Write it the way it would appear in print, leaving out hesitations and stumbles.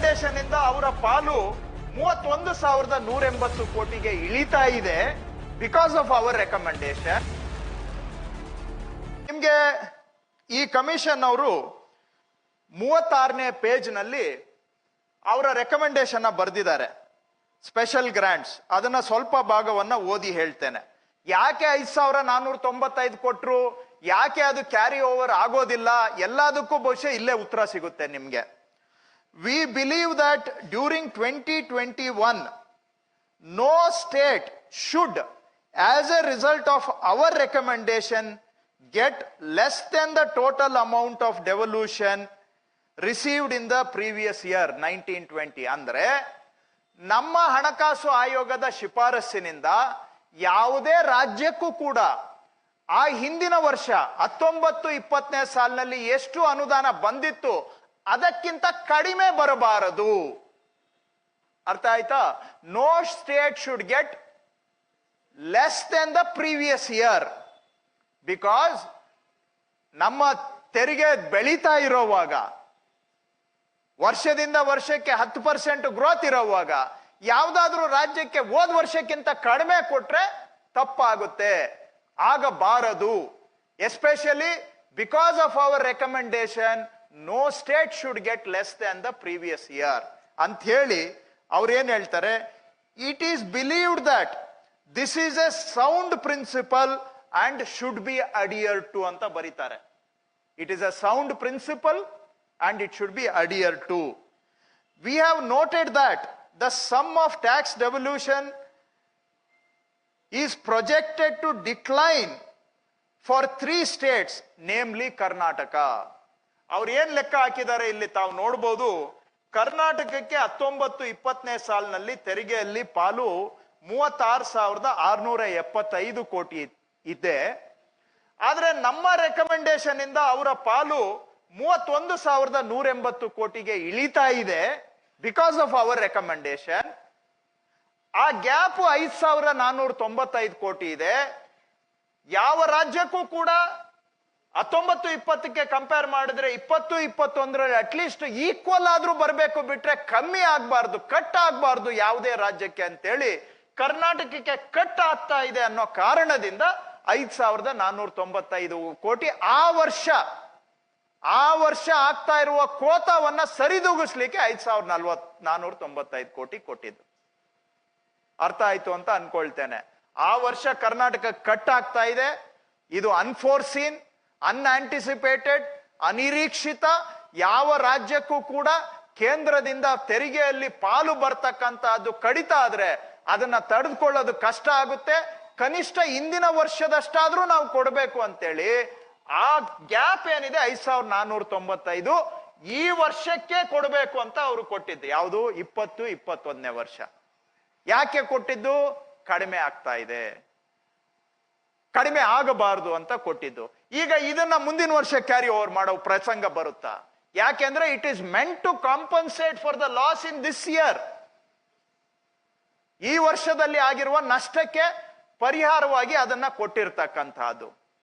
Recommendation ಇಂದ ಅವರ ಪಾಲು 31,180 ಕೋಟಿಗೆ ಇಳಿತಾ ಇದೆ ಬಿಕಾಸ್ ಆಫ್ ಅವರ್ ರೆಕಮೆಂಡೇಶನ್. ನಿಮ್ಗೆ ಈ ಕಮಿಷನ್ ಅವರು 36ನೇ ಪೇಜ್ ನಲ್ಲಿ ಅವರ ರೆಕಮೆಂಡೇಶನ್ ಬರೆದಿದ್ದಾರೆ, ಸ್ಪೆಷಲ್ ಗ್ರಾಂಟ್ಸ್. ಅದನ್ನ ಸ್ವಲ್ಪ ಭಾಗವನ್ನ ಓದಿ ಹೇಳ್ತೇನೆ. ಯಾಕೆ 5,495 ಕೊಟ್ರು, ಯಾಕೆ ಅದು ಕ್ಯಾರಿ ಓವರ್ ಆಗೋದಿಲ್ಲ, ಎಲ್ಲದಕ್ಕೂ ಬಹುಶಃ ಇಲ್ಲೇ ಉತ್ತರ ಸಿಗುತ್ತೆ ನಿಮ್ಗೆ. We believe that during 2021, no state should, as a result of our recommendation, get less than the total amount of devolution received in the previous year 1920. ಅಂದ್ರೆ ನಮ್ಮ ಹಣಕಾಸು ಆಯೋಗದ ಶಿಫಾರಸ್ಸಿನಿಂದ ಯಾವುದೇ ರಾಜ್ಯಕ್ಕೂ ಕೂಡ ಆ ಹಿಂದಿನ ವರ್ಷ 19-20ನೇ ಸಾಲಿನಲ್ಲಿ ಎಷ್ಟು ಅನುದಾನ ಬಂದಿತ್ತು ಅದಕ್ಕಿಂತ ಕಡಿಮೆ ಬರಬಾರದು. ಅರ್ಥ ಆಯ್ತಾ? No state should get less than the previous year. Because ನಮ್ಮ ತೆರಿಗೆ ಬೆಳೀತಾ ಇರೋವಾಗ, ವರ್ಷದಿಂದ ವರ್ಷಕ್ಕೆ 10% ಗ್ರೋತ್ ಇರೋವಾಗ ಯಾವ್ದಾದ್ರೂ ರಾಜ್ಯಕ್ಕೆ ಹೋದ ವರ್ಷಕ್ಕಿಂತ ಕಡಿಮೆ ಕೊಟ್ರೆ ತಪ್ಪಾಗುತ್ತೆ, ಆಗಬಾರದು. Especially because of our recommendation no state should get less than the previous year ಅಂತ ಹೇಳಿ ಅವ್ರೇನ್ ಹೇಳ್ತಾರೆ, it is believed that this is a sound principle and should be adhere to ಅಂತ ಬರೀತಾರೆ. It is a sound principle and it should be adhere to. We have noted that the sum of tax devolution is projected to decline for 3 states, namely Karnataka. ಅವ್ರು ಏನ್ ಲೆಕ್ಕ ಹಾಕಿದ್ದಾರೆ ಇಲ್ಲಿ ತಾವು ನೋಡ್ಬೋದು. ಕರ್ನಾಟಕಕ್ಕೆ 19-20ನೇ ಸಾಲಿನಲ್ಲಿ ತೆರಿಗೆಯಲ್ಲಿ ಪಾಲು 36,675 ಕೋಟಿ ಇದೆ. ಆದ್ರೆ ನಮ್ಮ ರೆಕಮೆಂಡೇಶನ್ ಇಂದ ಅವರ ಪಾಲು 31,180 ಕೋಟಿಗೆ ಇಳಿತಾ ಇದೆ ಬಿಕಾಸ್ ಆಫ್ ಅವರ್ ರೆಕಮೆಂಡೇಶನ್. ಆ ಗ್ಯಾಪ್ 5,495 ಕೋಟಿ ಇದೆ. ಯಾವ ರಾಜ್ಯಕ್ಕೂ ಕೂಡ 19-20ಕ್ಕೆ ಕಂಪೇರ್ ಮಾಡಿದ್ರೆ 20-21ರಲ್ಲಿ ಅಟ್ಲೀಸ್ಟ್ ಈಕ್ವಲ್ ಆದ್ರೂ ಬರಬೇಕು, ಬಿಟ್ರೆ ಕಮ್ಮಿ ಆಗ್ಬಾರ್ದು, ಕಟ್ ಆಗ್ಬಾರ್ದು ಯಾವುದೇ ರಾಜ್ಯಕ್ಕೆ ಅಂತೇಳಿ ಕರ್ನಾಟಕಕ್ಕೆ ಕಟ್ ಆಗ್ತಾ ಇದೆ ಅನ್ನೋ ಕಾರಣದಿಂದ 5,495 ಕೋಟಿ ಆ ವರ್ಷ ಆಗ್ತಾ ಇರುವ ಕೋತಾವನ್ನ ಸರಿದೂಗಿಸ್ಲಿಕ್ಕೆ 5,495 ಕೋಟಿ ಕೊಟ್ಟಿದ್ದು. ಅರ್ಥ ಆಯ್ತು ಅಂತ ಅನ್ಕೊಳ್ತೇನೆ. ಆ ವರ್ಷ ಕರ್ನಾಟಕ ಕಟ್ ಆಗ್ತಾ ಇದೆ. ಇದು ಅನ್ಫೋರ್ಸೀನ್, ಅನ್ಆಂಟಿಸಿಪೇಟೆಡ್, ಅನಿರೀಕ್ಷಿತ. ಯಾವ ರಾಜ್ಯಕ್ಕೂ ಕೂಡ ಕೇಂದ್ರದಿಂದ ತೆರಿಗೆಯಲ್ಲಿ ಪಾಲು ಬರ್ತಕ್ಕಂತಹದ್ದು ಕಡಿತ ಆದ್ರೆ ಅದನ್ನ ತಡೆದುಕೊಳ್ಳೋದು ಕಷ್ಟ ಆಗುತ್ತೆ. ಕನಿಷ್ಠ ಹಿಂದಿನ ವರ್ಷದಷ್ಟಾದ್ರೂ ನಾವು ಕೊಡಬೇಕು ಅಂತೇಳಿ ಆ ಗ್ಯಾಪ್ ಏನಿದೆ 5,495 ಈ ವರ್ಷಕ್ಕೆ ಕೊಡಬೇಕು ಅಂತ ಅವರು ಕೊಟ್ಟಿದ್ದು. ಯಾವುದು? 20-21ನೇ ವರ್ಷ. ಯಾಕೆ ಕೊಟ್ಟಿದ್ದು? ಕಡಿಮೆ ಆಗ್ತಾ ಇದೆ, ಕಡಿಮೆ ಆಗಬಾರದು ಅಂತ ಕೊಟ್ಟಿದ್ದು. ಈಗ ಇದನ್ನ ಮುಂದಿನ ವರ್ಷ ಕ್ಯಾರಿ ಓವರ್ ಮಾಡೋ ಪ್ರಸಂಗ ಬರುತ್ತಾ? ಯಾಕೆಂದ್ರೆ it is meant to compensate for the loss in this year. ಈ ವರ್ಷದಲ್ಲಿ ಆಗಿರುವ ನಷ್ಟಕ್ಕೆ ಪರಿಹಾರವಾಗಿ ಅದನ್ನ ಕೊಟ್ಟಿರ್ತಕ್ಕಂತಹದ್ದು.